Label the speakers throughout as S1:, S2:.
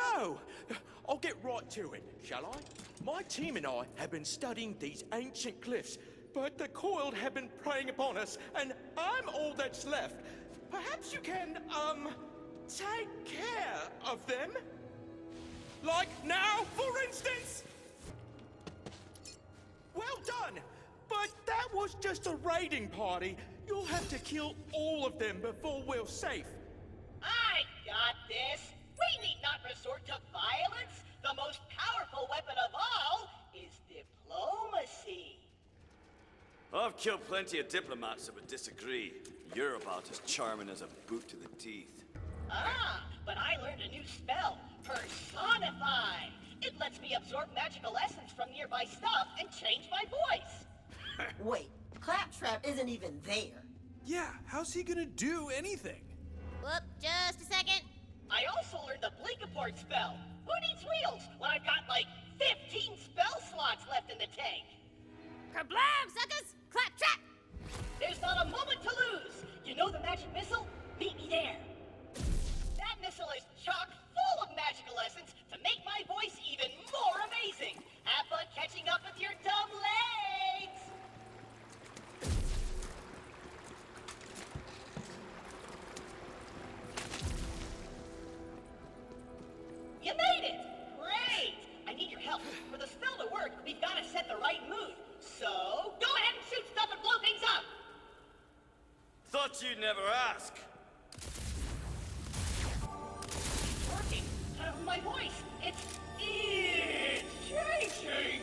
S1: no! I'll get right to it, shall I? My team and I have been studying these ancient cliffs, but the coiled have been preying upon us, and I'm all that's left. Perhaps you can, take care of them? Like now, for instance? Well done! But that was just a raiding party. You'll have to kill all of them before we're safe.
S2: I got this! We need not resort to violence! The most powerful weapon of all is diplomacy!
S3: I've killed plenty of diplomats that would disagree. You're about as charming as a boot to the teeth.
S2: Ah, but I learned a new spell, Personify! It lets me absorb magical essence from nearby stuff and change my voice!
S4: Wait, Claptrap isn't even there.
S5: Yeah, how's he gonna do anything?
S6: Whoop, just a second.
S2: I also learned the Blinkaport spell. Who needs wheels when I've got like 15 spell slots left in the tank?
S6: Kablam, suckers! Claptrap!
S2: There's not a moment to lose! You know the magic missile? Meet me there! That missile is chock full of magical essence to make my voice even more amazing! Have fun catching up with your dumb legs! You made it! Great! I need your help. For the spell to work, we've got to set the right mood. So, go ahead and shoot stuff and blow things up!
S3: Thought you'd never ask.
S2: It's working. My voice, it's changing!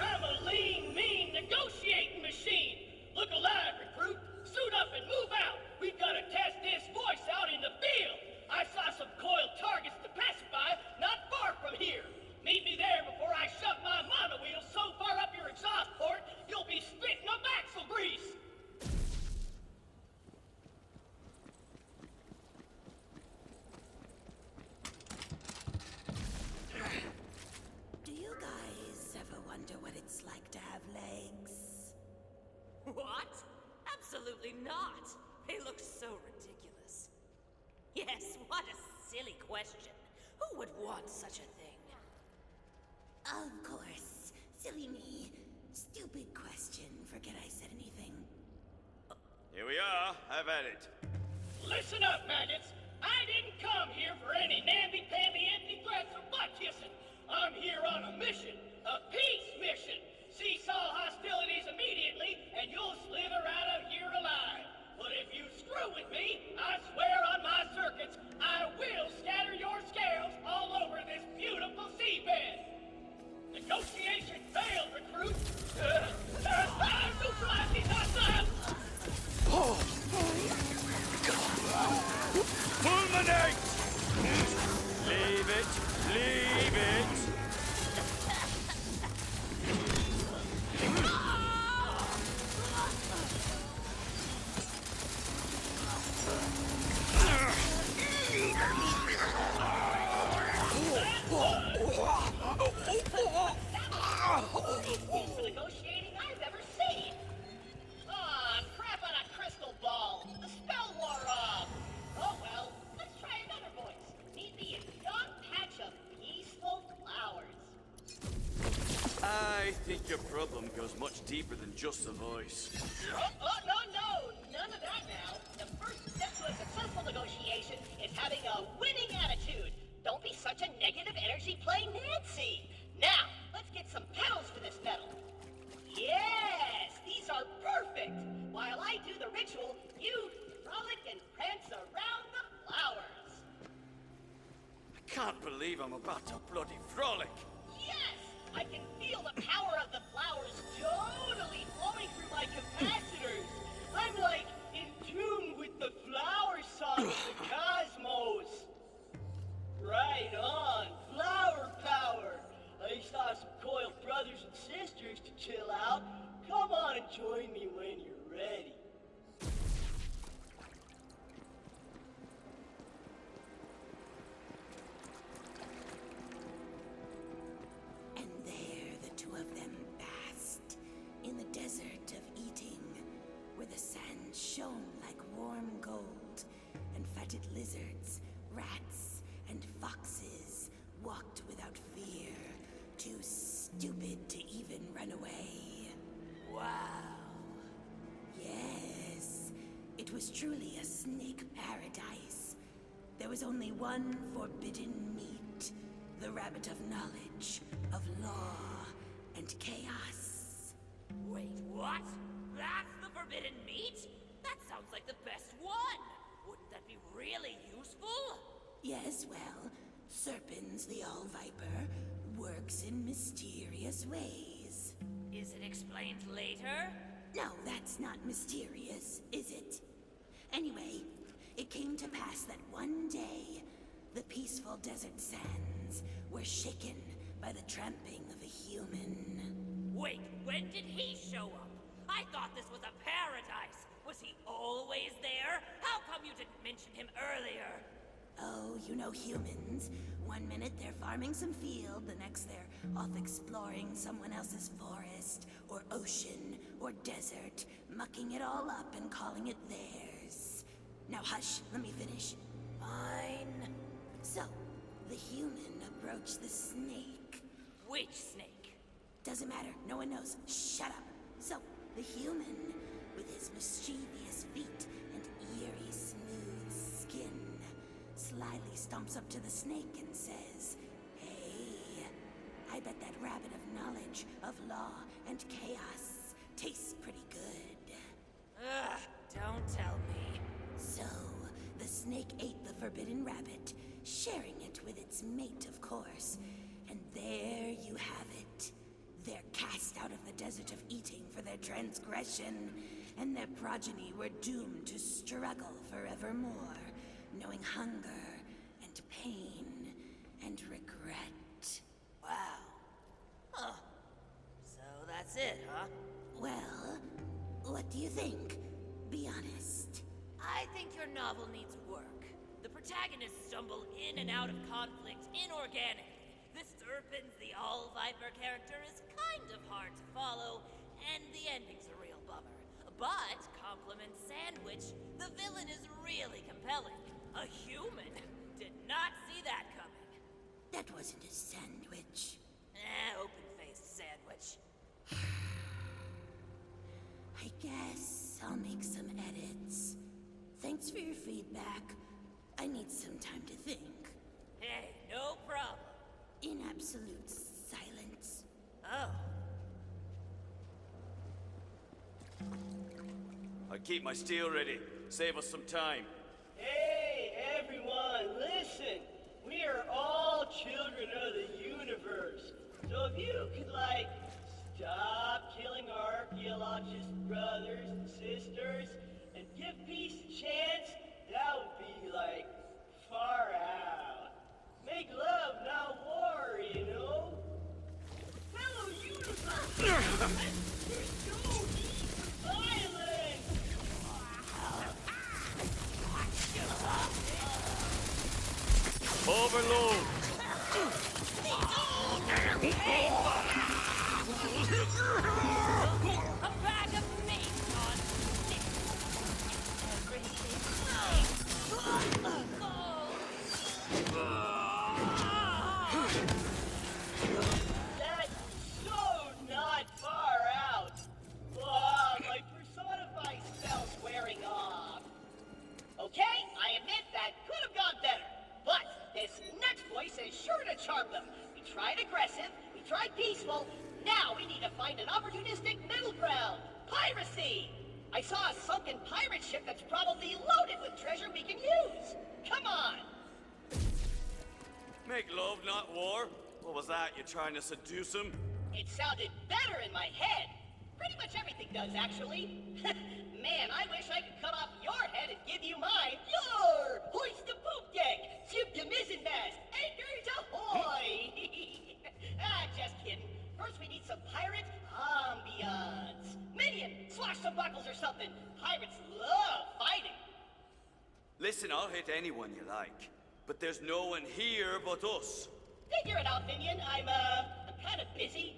S2: I'm a lean, mean negotiating machine! Look alive, recruit! Suit up and move out! We've got to test this voice out in the field! I saw some coiled targets to pacify not far from here! Meet me there before I shove my monowheel so far up your exhaust port, you'll be spitting up axle grease!
S4: Do you guys ever wonder what it's like to have legs?
S7: What? Absolutely not. They look so ridiculous. Yes, what a silly question. Who would want such a thing?
S4: Of course. Silly me. Stupid question. Forget I said anything.
S3: Here we are. Have at it.
S2: Listen up, maggots! I didn't come here for any namby-pamby empty threats or butt kissing! I'm here on a mission! A peace mission! Seesaw hostilities immediately, and you'll slither out of here alive! But if you screw with me, I swear on my circuits, I will scatter your scales all over this beautiful seabed! Negotiation failed, recruit! Neutralize these hostiles!
S3: Fulminate! Leave it! Leave it!
S2: For negotiating I've ever seen! Ah, crap on a crystal ball! The spell wore off! Oh well, let's try another voice. Need me a young patch of peaceful flowers.
S3: I think your problem goes much deeper than just the voice.
S2: Oh, no! None of that now. The first step to a successful negotiation is having a winning attitude. Don't be such a negative energy play Nancy. Now, let's get some petals for this medal. Yes, these are perfect. While I do the ritual, you frolic and prance around the flowers.
S3: I can't believe I'm about to bloody frolic.
S2: Yes, I can feel the power of the flowers totally flowing through my capacitors. I'm like in tune with the flower song of the cosmos. Right on, flower power. I saw some coiled brothers and sisters to chill out. Come on and join me when you're ready.
S4: And there the two of them basked in the desert of eating, where the sand shone like warm gold, and fatted lizards, rats, and foxes walked without fear, too stupid to even run away.
S7: Wow.
S4: Yes, it was truly a snake paradise. There was only one forbidden meat, the rabbit of knowledge, of law, and chaos.
S7: Wait, what? That's the forbidden meat? That sounds like the best one. Wouldn't that be really useful?
S4: Yes, well, Serpens the All-Viper works in mysterious ways.
S7: Is it explained later?
S4: No, that's not mysterious, is it? Anyway, it came to pass that one day, the peaceful desert sands were shaken by the tramping of a human.
S7: Wait, when did he show up? I thought this was a paradise. Was he always there? How come you didn't mention him earlier?
S4: Oh, you know humans. One minute they're farming some field, the next they're off exploring someone else's forest, or ocean, or desert, mucking it all up and calling it theirs. Now hush, let me finish.
S7: Fine.
S4: So, the human approached the snake.
S7: Which snake?
S4: Doesn't matter, no one knows. Shut up. So, the human, with his mischievous feet and eerie smooth skin, slyly stomps up to the snake and says, "Hey, I bet that rabbit of knowledge, of law, and chaos tastes pretty good."
S7: Ugh, don't tell me.
S4: So, the snake ate the forbidden rabbit, sharing it with its mate, of course. And there you have it. They're cast out of the desert of eating for their transgression, and their progeny were doomed to struggle forevermore, knowing hunger and pain and regret.
S7: Wow. Huh. So that's it, huh?
S4: Well, what do you think? Be honest.
S7: I think your novel needs work. The protagonists stumble in and out of conflict inorganically. The Serpens the All-Viper character is kind of hard to follow, and the ending's a real bummer. But, compliment Sandwich, the villain is really compelling. A human. Did not see that coming.
S4: That wasn't a sandwich.
S7: Open-faced Sandwich.
S4: I guess I'll make some edits. Thanks for your feedback. I need some time to think.
S7: Hey, no problem.
S4: In absolute silence.
S7: Oh.
S3: I keep my steel ready. Save us some time.
S2: Hey, everyone, listen. We are all children of the universe. So if you could, stop killing our archaeologist brothers and sisters and give peace a chance, that would be, far out. Make love, not war, you know? Fellow universe! You're so violent!
S3: Overload!
S7: A bag of meat on
S2: That's so not far out! Oh, my personified spell's wearing off. Okay, I admit that could have gone better. But this next voice is sure to charm them. We tried aggressive, we tried peaceful. Now we need to find an opportunistic middle ground. Piracy! I saw a sunken pirate ship that's probably loaded with treasure we can use. Come on!
S3: Make love, not war. What was that? You trying to seduce him?
S2: It sounded better in my head. Pretty much everything does, actually. Man, I wish I could cut off your head and give you mine. Yar! Hoist the poop deck! Ship the mizzen mast! Anchors ahoy! Just kidding. First we need some pirate ambiance. Minion, slash some buckles or something. Pirates love fighting.
S3: Listen, I'll hit anyone you like. But there's no one here but us.
S2: Figure it out, Minion. I'm kind of busy.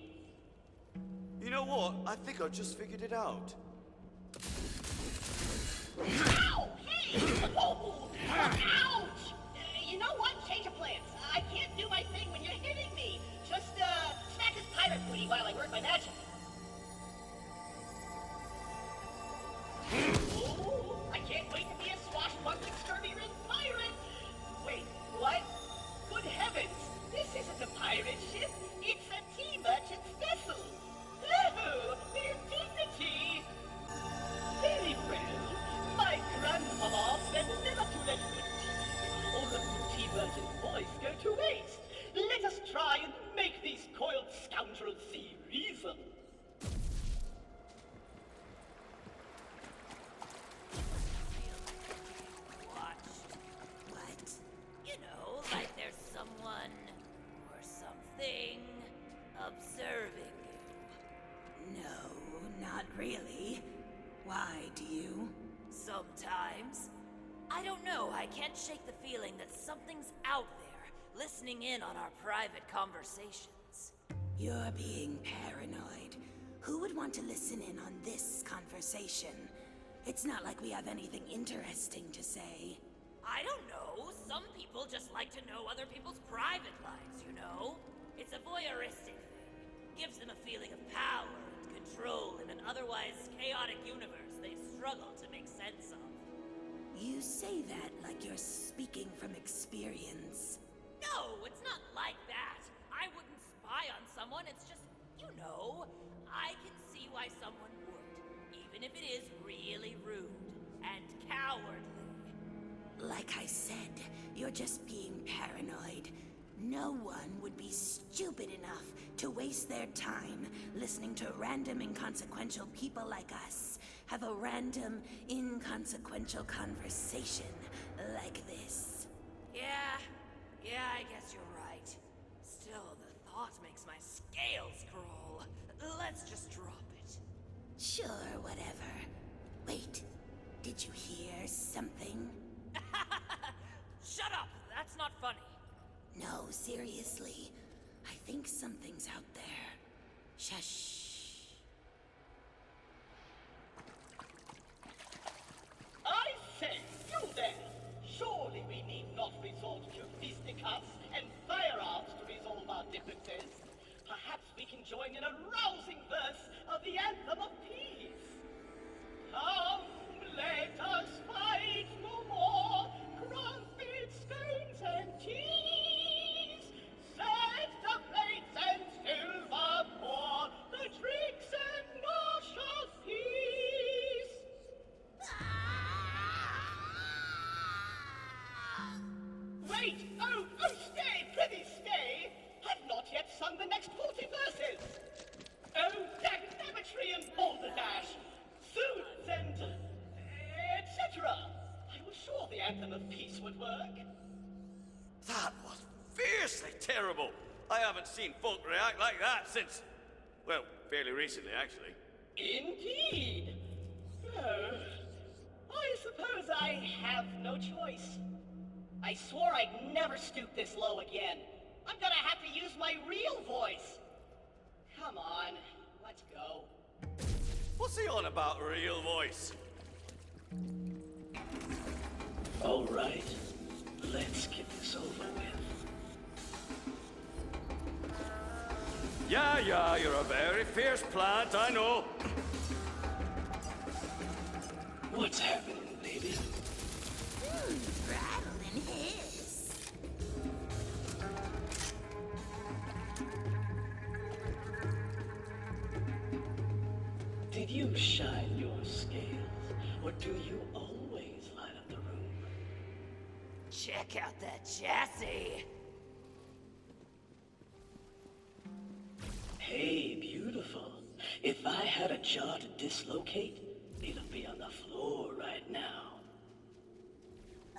S3: You know what? I think I just figured it out.
S2: Ow! Hey! Oh! Ouch! You know what? Change of plan. while I work my magic. Oh, I can't wait to be a swashbuckling skirmy-ridden pirate! Wait, what? Good heavens! This isn't a pirate ship! It's a tea merchant's vessel! Oh, their dignity! Very well. My grandmama said never to let good tea or the good tea merchant's voice go to waste. Let us try and make these coiled scoundrels see reason.
S7: Watched.
S4: What?
S7: You know, like there's someone or something observing you.
S4: No, not really. Why do you?
S7: Sometimes. I don't know, I can't shake the feeling that something's out there, listening in on our private conversations.
S4: You're being paranoid. Who would want to listen in on this conversation? It's not like we have anything interesting to say.
S7: I don't know, some people just like to know other people's private lives, you know? It's a voyeuristic thing. Gives them a feeling of power and control in an otherwise chaotic universe they struggle to make sense of.
S4: You say that like you're speaking from experience.
S7: No, it's not like that. I wouldn't spy on someone, it's just, you know, I can see why someone would, even if it is really rude and cowardly.
S4: Like I said, you're just being paranoid. No one would be stupid enough to waste their time listening to random inconsequential people like us have a random inconsequential conversation like this.
S7: Yeah, I guess you're right. Still, the thought makes my scales crawl. Let's just drop it.
S4: Sure, whatever. Wait, did you hear something?
S7: Shut up! That's not funny.
S4: No, seriously. I think something's out there. Shush.
S2: I say, you there! Surely we need not resort to fisticuffs and firearms to resolve our differences. Perhaps we can join in a rousing verse of the Anthem of Peace. Come, let us fight no more, crafted stones and cheese. Set the plates and silver pour, the drinks and nauseous peace. Wait! Oh, stay! Prithee, stay! I've not yet sung the next 40 verses! Oh, dagnametry and balderdash! Suits and... etc. I was sure the Anthem of Peace would work.
S3: That was fiercely terrible. I haven't seen folk react like that since, well, fairly recently, actually.
S2: Indeed! Oh, I suppose I have no choice. I swore I'd never stoop this low again. I'm gonna have to use my real voice. Come on, let's go.
S3: What's he on about, real voice?
S2: All right, let's get this over with.
S3: Yeah, you're a very fierce plant, I know.
S2: What's happening, baby?
S4: Rattle and hiss.
S2: Did you shine your scales, or do you always light up the room?
S7: Check out that chassis!
S2: Hey, beautiful. If I had a jaw to dislocate, it'd be on the floor right now.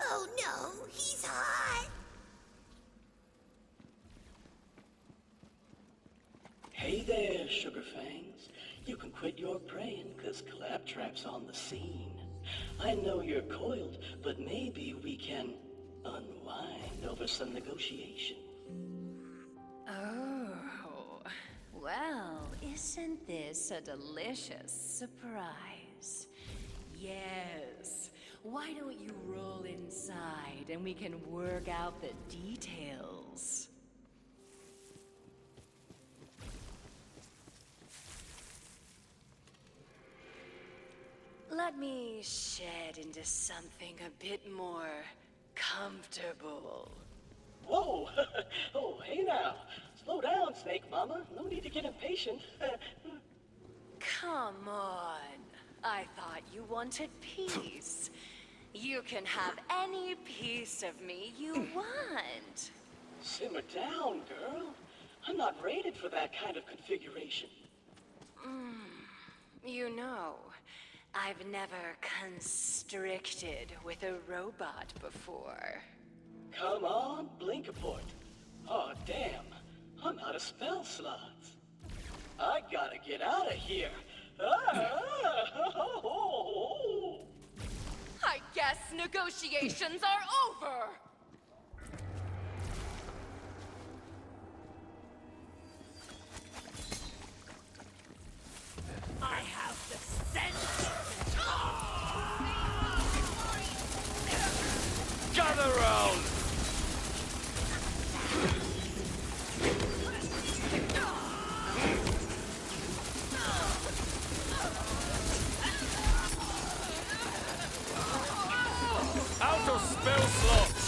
S4: Oh no, he's hot!
S2: Hey there, Sugarfangs. You can quit your praying, 'cause Claptrap's on the scene. I know you're coiled, but maybe we can unwind over some negotiation.
S8: Oh, well, isn't this a delicious surprise? Yes. Why don't you roll inside and we can work out the details? shed into something a bit more comfortable.
S2: Whoa! Oh, hey now. Slow down, Snake Mama. No need to get impatient.
S8: Come on. I thought you wanted peace. You can have any piece of me you want.
S2: Simmer down, girl. I'm not rated for that kind of configuration.
S8: You know, I've never constricted with a robot before.
S2: Come on, Blinkaport. Oh, damn. I'm out of spell slots. I gotta get out of here.
S8: I guess negotiations are over!
S7: I have the sense.
S3: Gather round! Out of spell slots!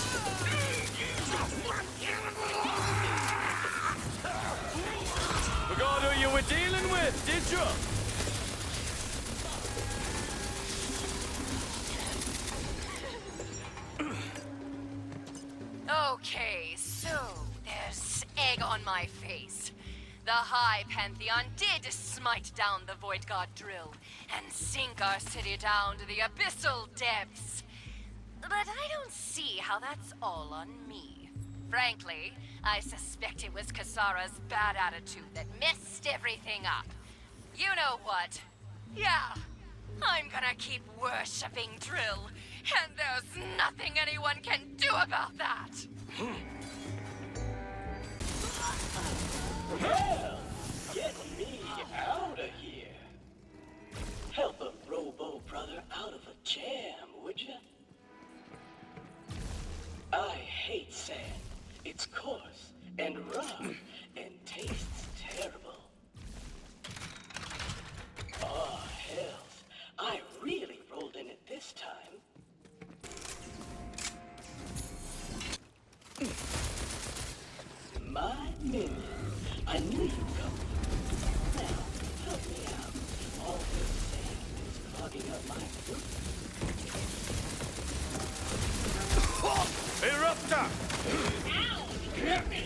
S3: Forgot who you were dealing with, did you?
S8: Okay, so there's egg on my face. The High Pantheon did smite down the Void God drill and sink our city down to the abyssal depths. But I don't see how that's all on me. Frankly, I suspect it was Kasara's bad attitude that messed everything up. You know what? Yeah, I'm gonna keep worshipping Drill, and there's nothing anyone can do about that!
S2: Hell, get me out of here. Help a Robo brother out of a jam, would ya? I hate sand. It's coarse and rough and tastes terrible. Oh, hells. I really rolled in it this time. My minion. I knew you'd come. Now, help me out. All this sand is clogging up my foot.
S3: Eruptor!
S2: Ow! You hurt me!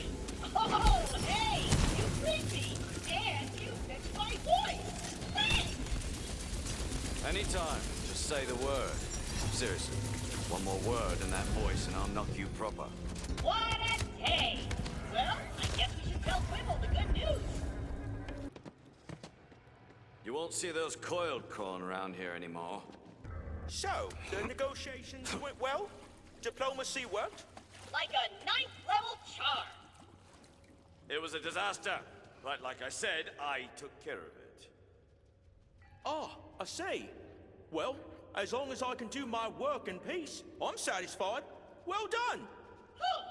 S2: Oh, hey! You freed me! And you fixed my voice! Thanks!
S3: Anytime, just say the word. Seriously, one more word in that voice and I'll knock you proper.
S2: What a day! Well, I guess we should tell Quibble the good news.
S3: You won't see those coiled crawling around here anymore.
S1: So, the negotiations went well? Diplomacy worked?
S2: Like a 9th level charm.
S3: It was a disaster, but like I said, I took care of it.
S1: Ah, I see. Well, as long as I can do my work in peace, I'm satisfied. Well done!
S2: Whew.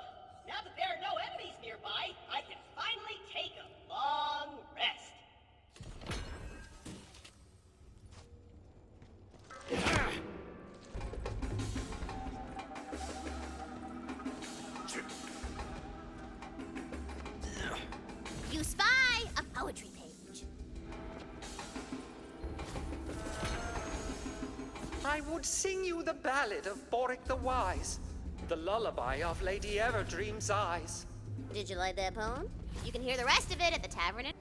S2: Now that there are no enemies nearby, I can finally take a long rest.
S6: You spy a poetry page.
S9: I would sing you the ballad of Boric the Wise, the lullaby of Lady Everdream's eyes.
S6: Did you like that poem? You can hear the rest of it at the tavern in...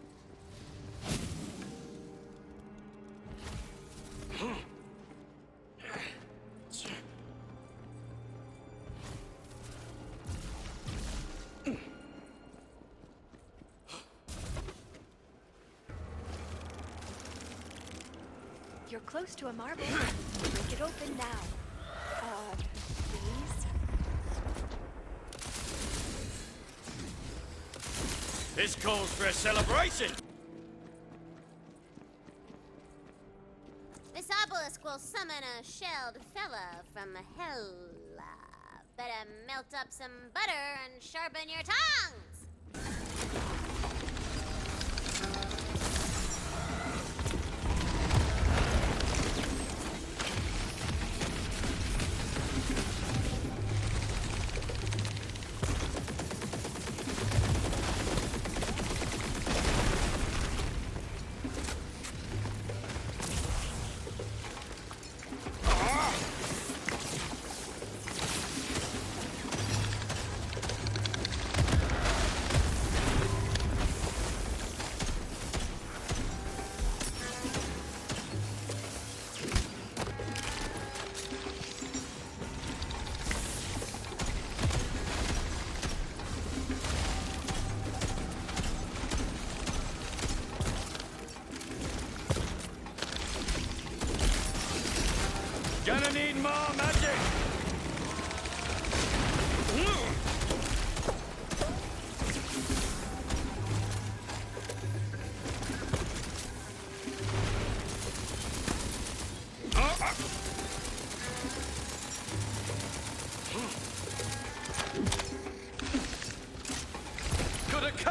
S8: You're close to a marble. Break it open now. Please?
S3: This calls for a celebration!
S6: This obelisk will summon a shelled fella from hell. Better melt up some butter and sharpen your tongues!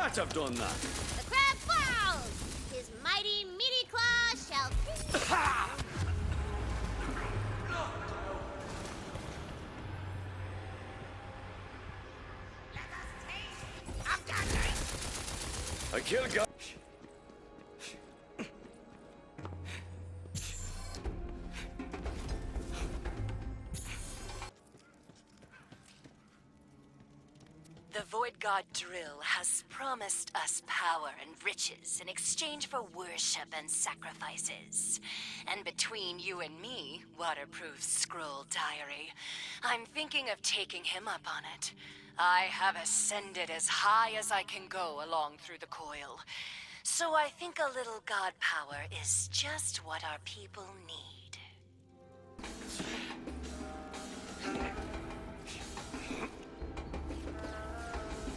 S3: might have done that.
S6: The crab falls! His mighty meaty claws shall...
S3: I killed God.
S8: The Void God Drill has promised us power and riches in exchange for worship and sacrifices. And between you and me, Waterproof Scroll Diary, I'm thinking of taking him up on it. I have ascended as high as I can go along through the coil. So I think a little god power is just what our people need.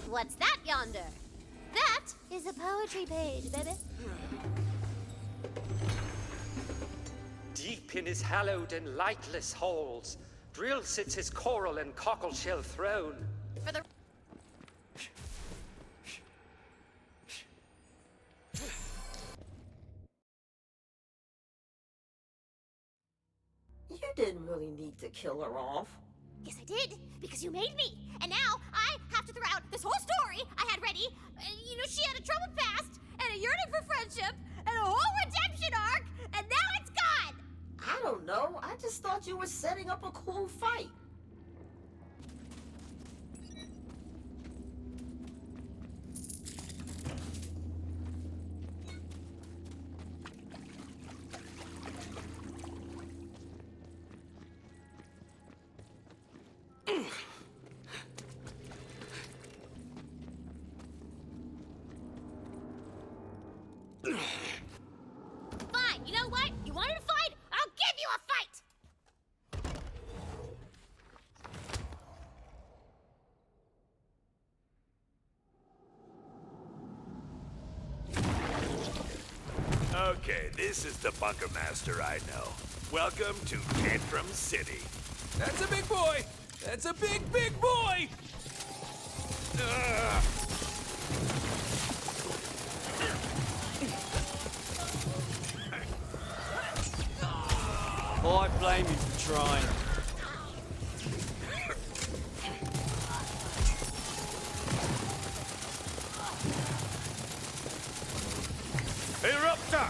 S6: What's that yonder? That is a poetry page, baby.
S9: Deep in his hallowed and lightless halls, Drill sits his coral and cockleshell throne.
S6: For the...
S10: You didn't really need to kill her off.
S6: Yes, I did, because you made me. And now I have to throw out this whole story I had ready. You know, she had a troubled past, and a yearning for friendship, and a whole redemption arc, and now it's gone!
S10: I don't know. I just thought you were setting up a cool fight.
S6: Fine, you know what? You wanted a fight? I'll give you a fight!
S11: Okay, this is the bunker master I know. Welcome to Tantrum City.
S5: That's a big boy! That's a big, big boy! Ugh.
S3: I blame you for trying. Eruptor!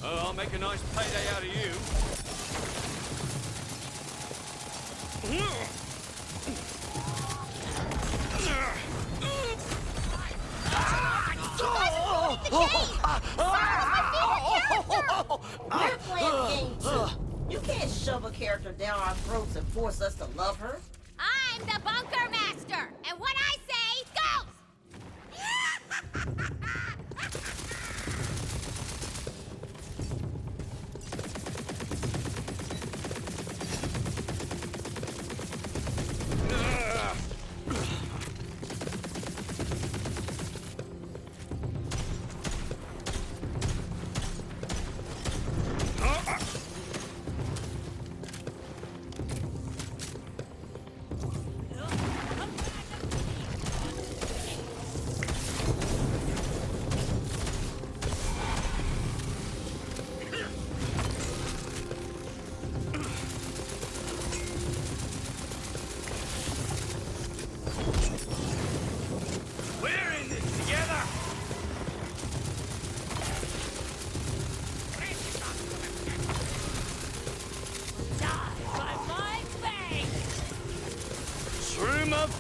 S3: Oh, I'll make a nice payday out of you.
S10: We're playing game too. You can't shove a character down our throats and force us to love her.
S6: I'm the bunker master, and what I say goes!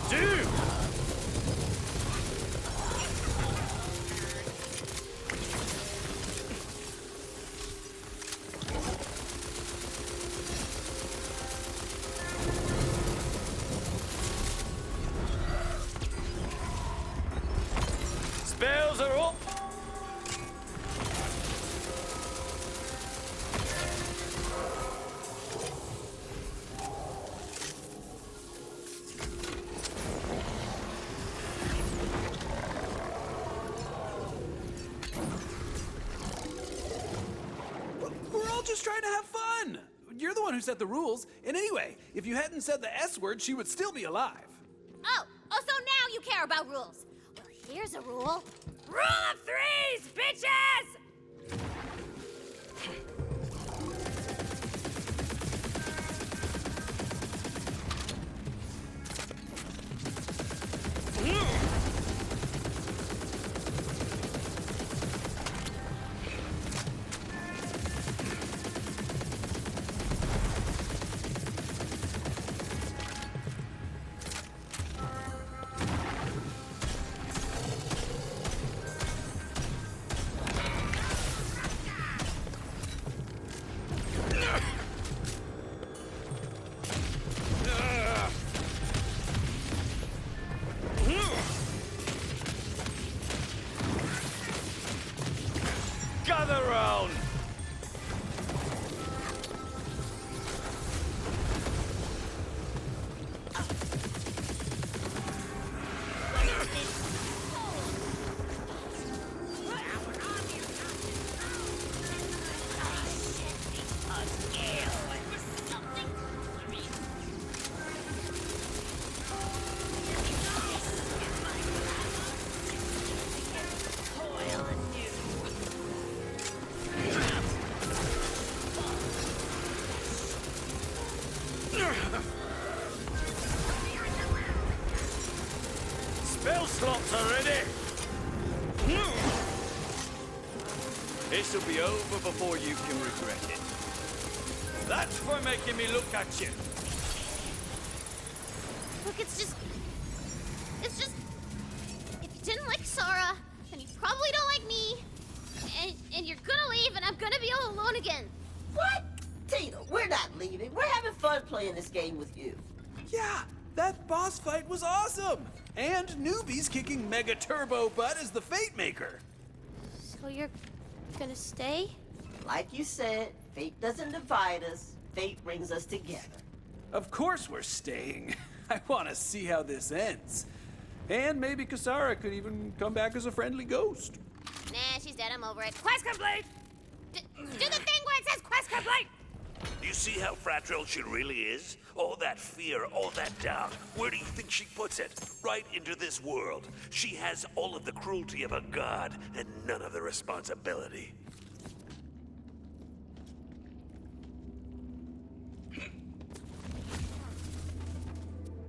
S3: Doom! Spells are up!
S5: We're all just trying to have fun. You're the one who set the rules. And anyway, if you hadn't said the S word, she would still be alive.
S6: Oh, so now you care about rules. Well, Here's a rule.
S7: Rule of threes, bitches!
S3: Gather round! Spell slots are ready! This'll be over before you can regret it. That's for making me look at you.
S6: Look, it's just... If you didn't like Sara, then you probably don't like me. And you're gonna leave, and I'm gonna be all alone again.
S10: What? Tina, we're not leaving. We're having fun playing this game with you.
S5: Yeah, that boss fight was awesome! And Newbie's kicking Mega Turbo butt as the Fate Maker.
S6: So you're gonna stay?
S10: Like you said, fate doesn't divide us. Fate brings us together.
S5: Of course we're staying. I want to see how this ends. And maybe Kasara could even come back as a friendly ghost.
S6: Nah, she's dead. I'm over it.
S7: Quest complete!
S6: Do the thing where it says quest complete!
S11: You see how fragile she really is? All that fear, all that doubt. Where do you think she puts it? Right into this world. She has all of the cruelty of a god and none of the responsibility.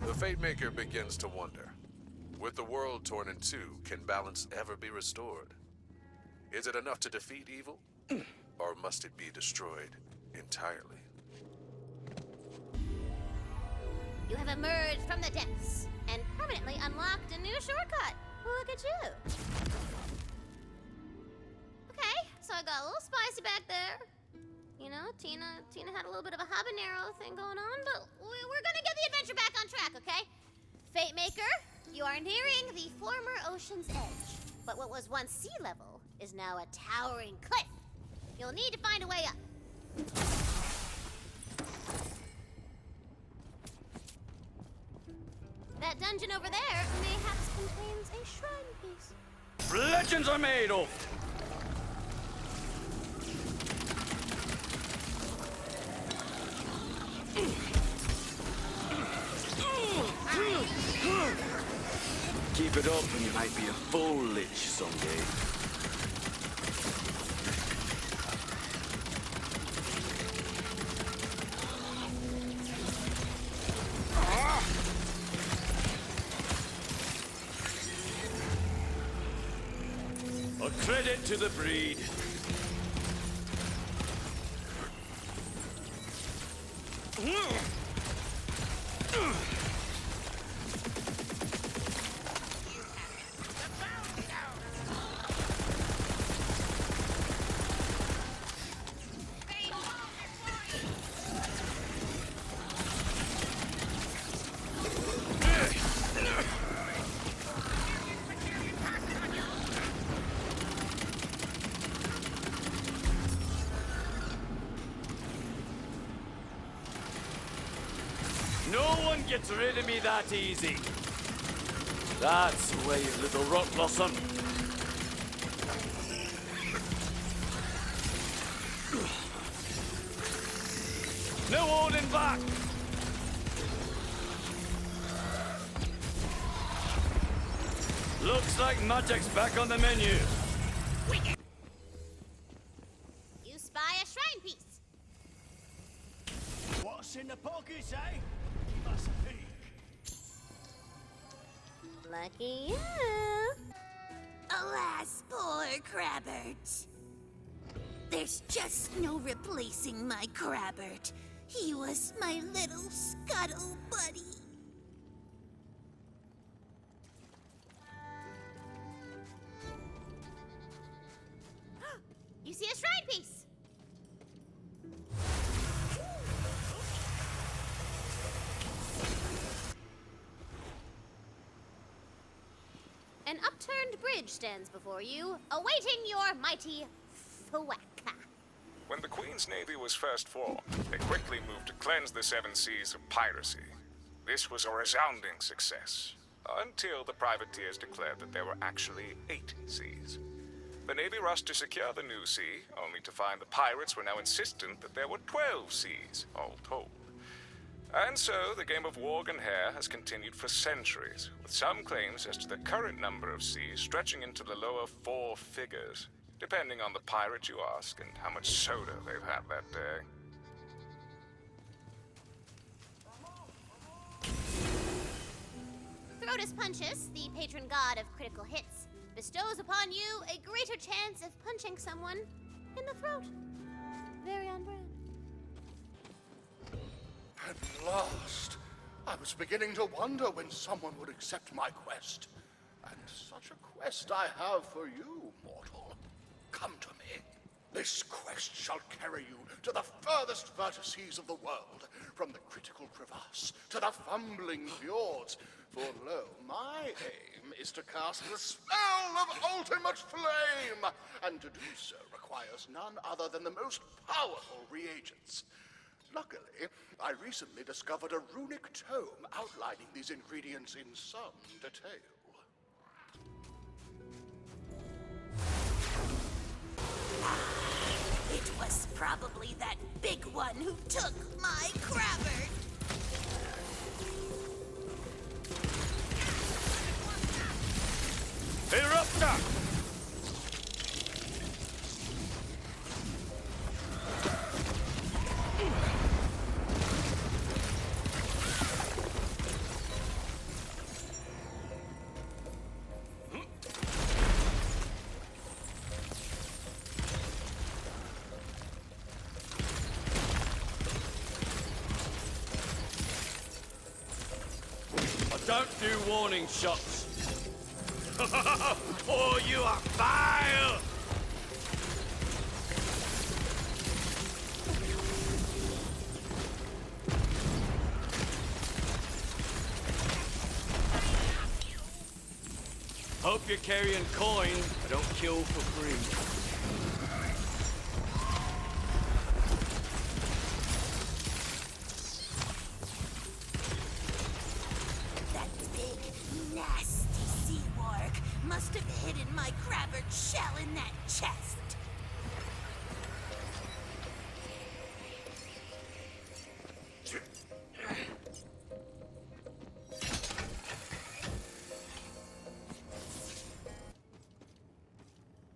S12: The Fate Maker begins to wonder. With the world torn in two, can balance ever be restored? Is it enough to defeat evil? Or must it be destroyed entirely?
S6: You have emerged from the depths and permanently unlocked a new shortcut. Look at you. Okay, so I got a little spicy back there. You know, Tina had a little bit of a habanero thing going on, but we're gonna get the adventure back on track, okay? Fate Maker, you are nearing the former ocean's edge. But what was once sea level is now a towering cliff. You'll need to find a way up. That dungeon over there mayhaps contains a shrine piece.
S3: Legends are made of! Keep it up and you might be a full lich someday. A credit to the breed. No one gets rid of me that easy. That's the way, you little rock blossom. No holding back. Looks like magic's back on the menu.
S6: You spy a shrine piece.
S11: What's in the pockets, eh? Give us a peek.
S6: Lucky you.
S4: Alas, poor Crabbert. There's just no replacing my Crabbert. He was my little scuttle buddy.
S6: You see a shrine piece. An upturned bridge stands before you, awaiting your mighty thwacka.
S13: When the Queen's Navy was first formed, they quickly moved to cleanse the seven seas of piracy. This was a resounding success, until the privateers declared that there were actually 8 seas. The Navy rushed to secure the new sea, only to find the pirates were now insistent that there were 12 seas, all told. And so, the game of warg and hare has continued for centuries, with some claims as to the current number of seas stretching into the lower 4 figures, depending on the pirate you ask and how much soda they've had that day.
S6: Throtus Punchus, the patron god of critical hits, bestows upon you a greater chance of punching someone in the throat. Very on brand.
S14: At last, I was beginning to wonder when someone would accept my quest. And such a quest I have for you, mortal. Come to me. This quest shall carry you to the furthest vertices of the world, from the critical crevasse to the fumbling fjords. For lo, my aim is to cast the spell of ultimate flame, and to do so requires none other than the most powerful reagents. Luckily, I recently discovered a runic tome outlining these ingredients in some detail.
S4: It was probably that big one who took my Crabbert.
S3: Interrupter! Don't do warning shots. Oh, you are vile! Hope you're carrying coin. I don't kill for free.
S4: Must have hidden my Crabbert shell in that chest.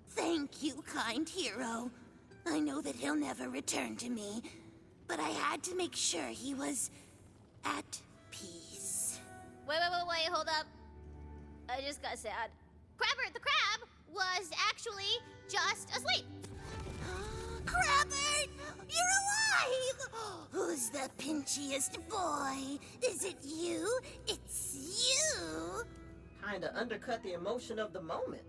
S4: Thank you, kind hero. I know that he'll never return to me, but I had to make sure he was at peace.
S6: Wait, hold up. I just got sad. Crabbert the crab was actually just asleep.
S4: Crabbert! You're alive! Who's the pinchiest boy? Is it you? It's you!
S10: Kinda undercut the emotion of the moment.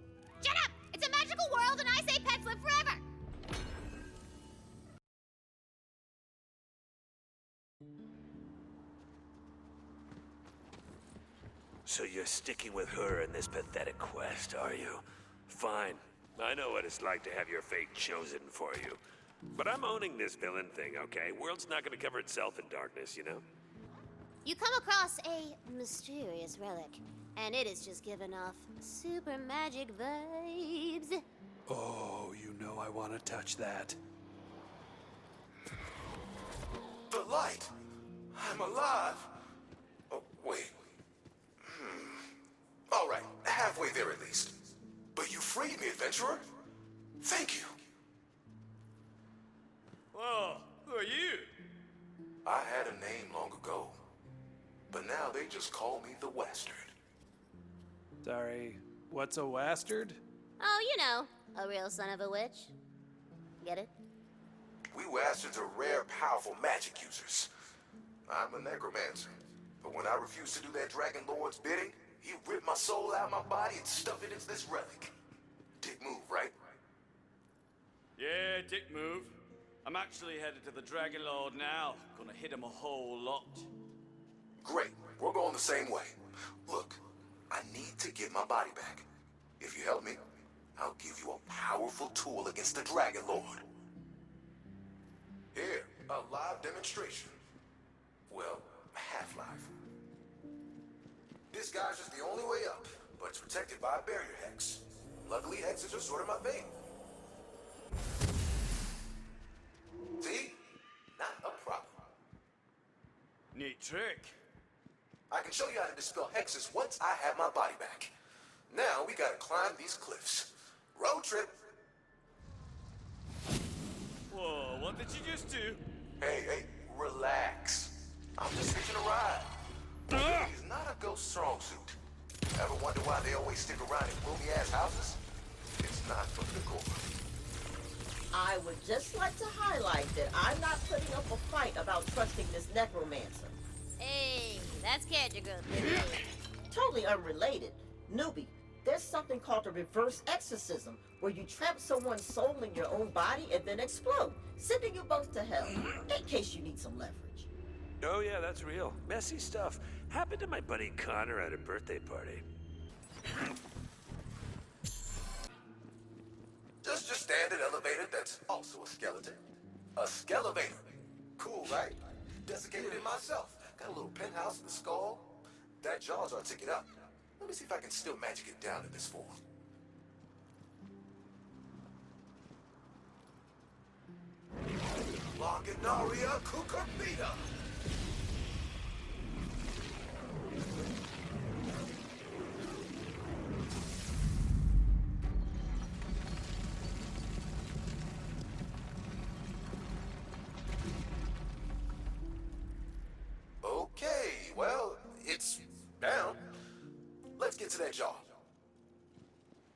S6: Shut up! It's a magical world and I say pets live forever!
S11: So you're sticking with her in this pathetic quest, are you? Fine. I know what it's like to have your fate chosen for you. But I'm owning this villain thing, okay? World's not gonna cover itself in darkness, you know?
S6: You come across a mysterious relic, and it is just giving off super magic vibes.
S5: Oh, you know I want to touch that.
S14: The light! I'm alive! Oh, wait. All right, halfway there at
S12: You freed me, adventurer. Thank you.
S3: Whoa, who are you?
S12: I had a name long ago, but now they just call me the Wastard.
S5: Sorry, what's a wastard?
S6: Oh, you know, a real son of a witch. Get it?
S12: We Wastards are rare, powerful magic users. I'm a necromancer, but when I refused to do that Dragon Lord's bidding, he ripped my soul out of my body and stuffed it into this relic. Dick move, right?
S3: Yeah, dick move. I'm actually headed to the Dragon Lord now. Gonna hit him a whole lot.
S12: Great, we're going the same way. Look, I need to get my body back. If you help me, I'll give you a powerful tool against the Dragon Lord. Here, a live demonstration. Well, half-life. This guy's just the only way up, but it's protected by a barrier hex. Luckily, hexes are sort of my thing. See? Not a problem.
S3: Neat trick.
S12: I can show you how to dispel hexes once I have my body back. Now we gotta climb these cliffs. Road trip.
S3: Whoa, what did you just do?
S12: Hey, relax. I'm just hitching a ride. He's not a ghost strong suit. Ever wonder why they always stick around in roomy-ass houses? It's not for the decor.
S10: I would just like to highlight that I'm not putting up a fight about trusting this necromancer.
S6: Hey, that's character growth, baby.
S10: Totally unrelated. Newbie, there's something called a reverse exorcism, where you trap someone's soul in your own body and then explode, sending you both to hell, in case you need some leverage.
S11: Oh yeah, that's real. Messy stuff. Happened to my buddy Connor at a birthday party.
S12: Just your standard elevator that's also a skeleton. A skelevator. Cool, right? Desiccated it myself. Got a little penthouse in the skull. That jaw's are ticking up. Let me see if I can still magic it down in this form. Laganaria Cucurbita. Okay, well, it's down. Let's get to that jaw.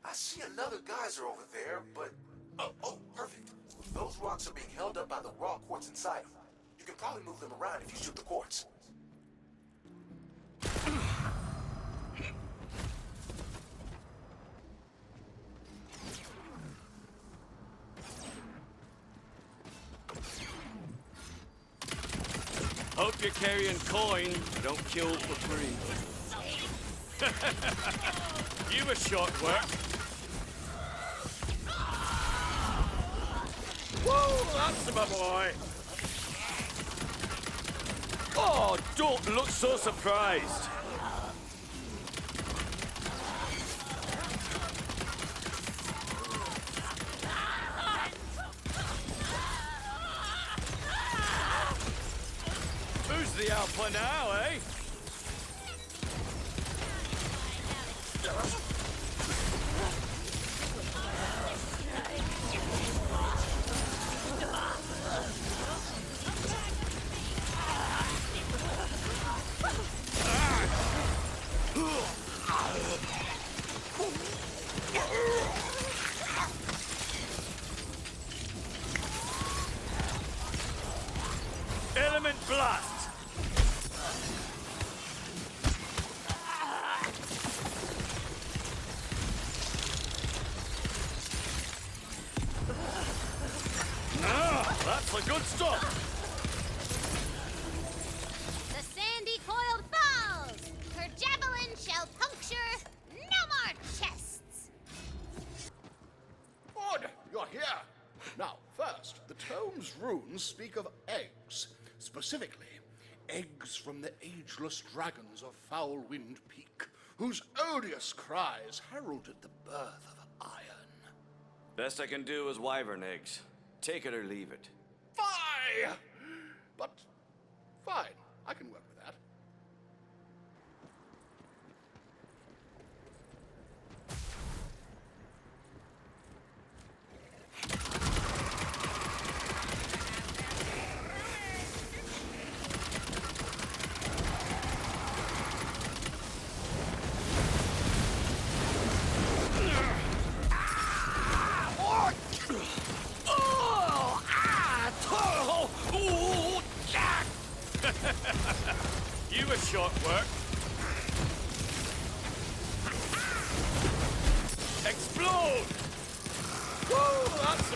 S12: I see another geyser over there, but... Oh, perfect. Those rocks are being held up by the raw quartz inside them. You can probably move them around if you shoot the quartz.
S3: Hope you're carrying coin. Don't kill for free. You were short work. Whoa, that's my boy. Oh, don't look so surprised. Who's the alpha now, eh? Element blast! That's a good stop.
S6: The sandy coiled falls. Her javelin shall puncture no more chests.
S14: Good, you're here. Now, first, the tome's runes speak of eggs. Specifically, eggs from the ageless dragons of Foulwind Peak, whose odious cries heralded the birth of iron.
S3: Best I can do is wyvern eggs. Take it or leave it.
S14: Fie! But, fine, I can work with that.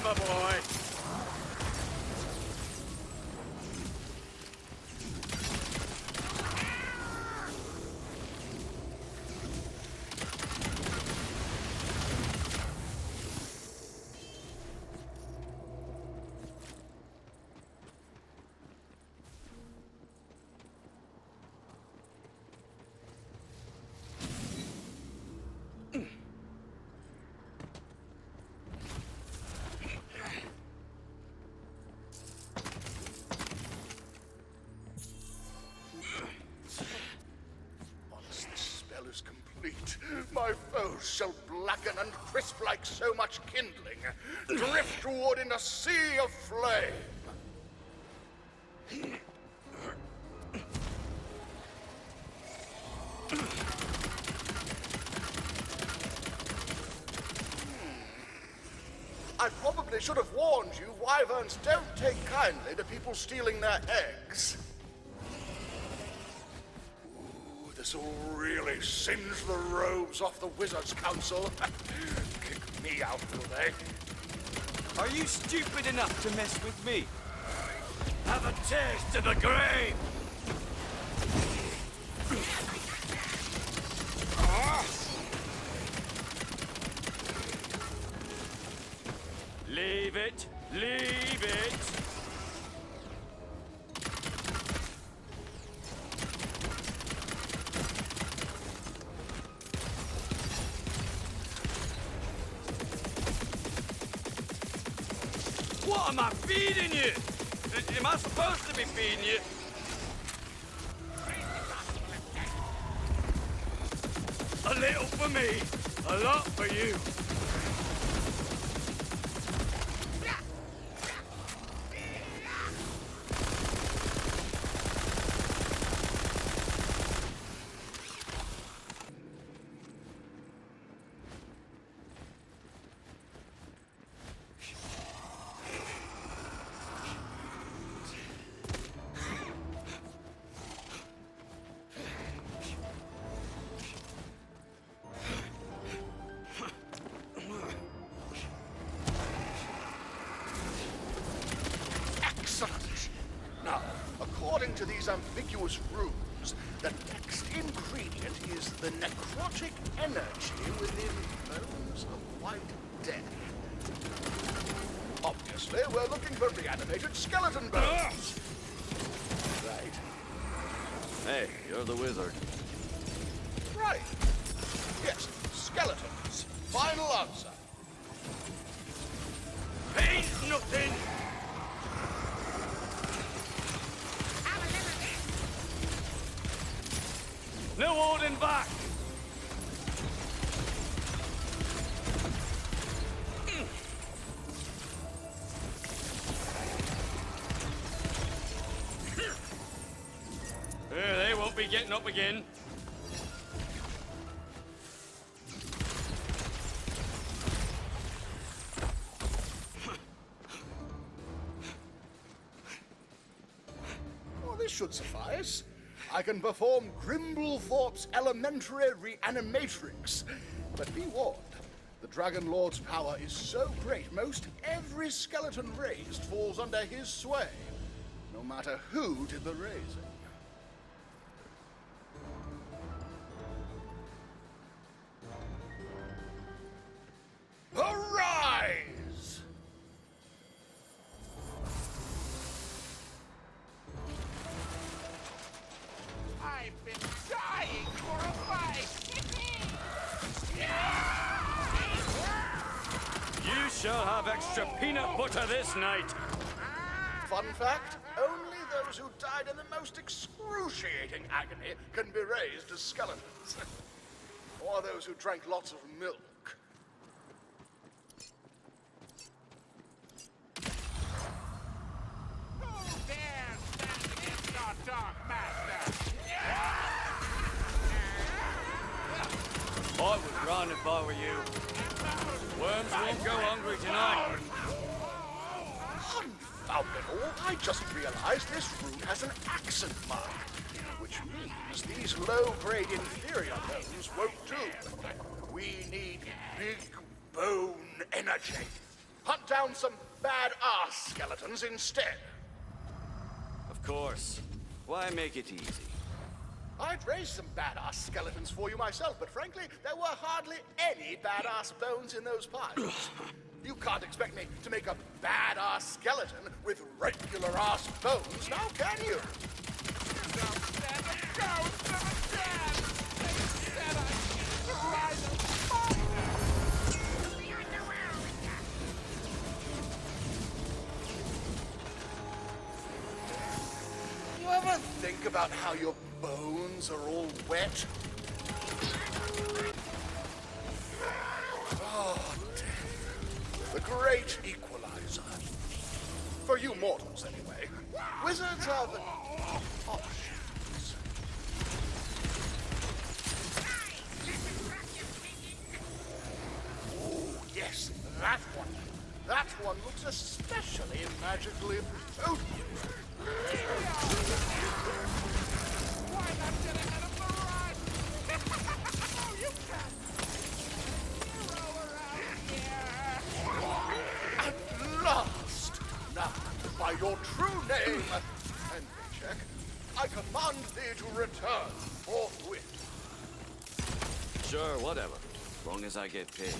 S3: faster, my boy.
S14: Once this spell is complete, my foes shall blacken and crisp like so much kindling, driftwood in a sea of flame. I probably should have warned you, wyverns don't take kindly to people stealing their eggs. Ooh, this'll really singe the robes off the Wizards' Council. Kick me out, will they?
S3: Are you stupid enough to mess with me? Have a taste of the grave! Leave it! Leave it! What am I feeding you? Am I supposed to be feeding you? A little for me, a lot for you.
S14: Excellent! Now, according to these ambiguous runes, the next ingredient is the necrotic energy within bones of white death. Obviously, we're looking for reanimated skeleton bones. Right.
S3: Hey, you're the wizard.
S14: Right. Yes, skeletons. Final answer.
S3: Ain't nothing! No holding back! They won't be getting up again.
S14: Well, this should suffice. I can perform Grimblethorpe's elementary reanimatrix. But be warned, the Dragon Lord's power is so great, most every skeleton raised falls under his sway, no matter who did the raising. Arise!
S2: I've been dying for a fight!
S3: You shall have extra peanut butter this night.
S14: Fun fact, only those who died in the most excruciating agony can be raised as skeletons. Or those who drank lots of milk.
S2: Who dares stand against our dark master?
S3: I would run if I were you. Worms won't go hungry tonight.
S14: Confound it all, I just realized this rune has an accent mark, which means these low-grade inferior bones won't do. We need big bone energy. Hunt down some badass skeletons instead.
S3: Of course. Why make it easy?
S14: I'd raise some badass skeletons for you myself, but frankly, there were hardly any badass bones in those piles. You can't expect me to make a badass skeleton with regular ass bones, now can you? You ever think about how your bones are all wet? Oh, death. The great equalizer. For you mortals, anyway. Wizards are the offshoots. Oh, yes, that one. That one looks especially magically potent. At last! Now, by your true name, and check, I command thee to return forthwith.
S3: Sure, whatever. As long as I get paid.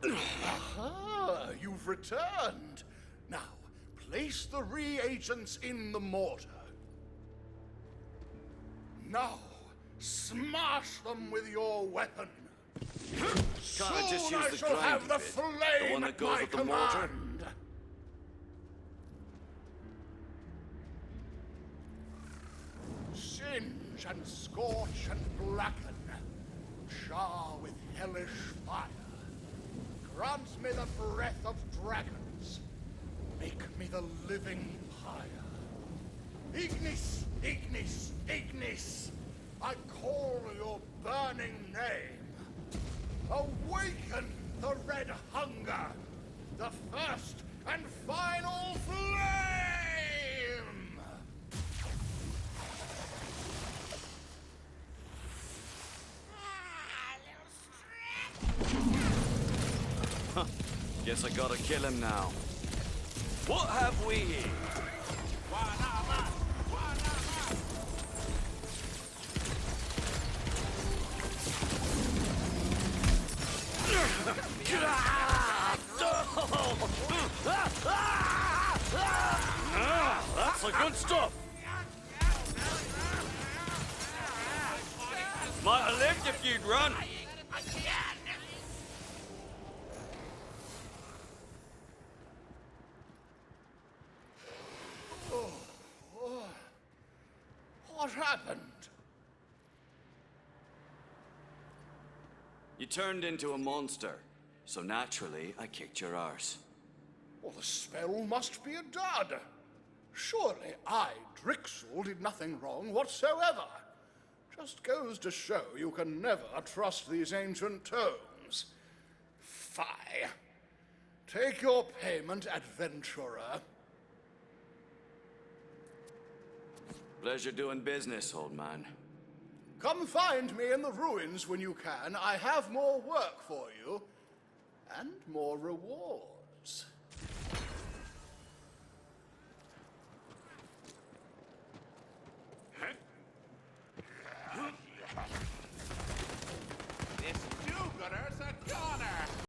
S14: Aha! You've returned. Now, place the reagents in the mortar. Now, smash them with your weapon.
S3: Can't I just
S14: Soon
S3: use
S14: I
S3: the
S14: shall have
S3: grindy
S14: the
S3: bit?
S14: flame
S3: The one that
S14: at
S3: goes
S14: my
S3: with the mortar?
S14: command. Singe and scorch and blacken. Char with hellish fire. Grant me the breath of dragons. Make me the living pyre. Ignis, Ignis, Ignis. I call your burning name. Awaken the red hunger. The first and final flame!
S3: Guess I gotta kill him now. What have we here? That's the good stuff. Might have lived if you'd run.
S14: What happened?
S3: You turned into a monster, so naturally I kicked your arse.
S14: Well, the spell must be a dud. Surely I, Drixel, did nothing wrong whatsoever. Just goes to show you can never trust these ancient tomes. Fie. Take your payment, adventurer.
S3: Pleasure doing business, old man.
S14: Come find me in the ruins when you can. I have more work for you. And more rewards.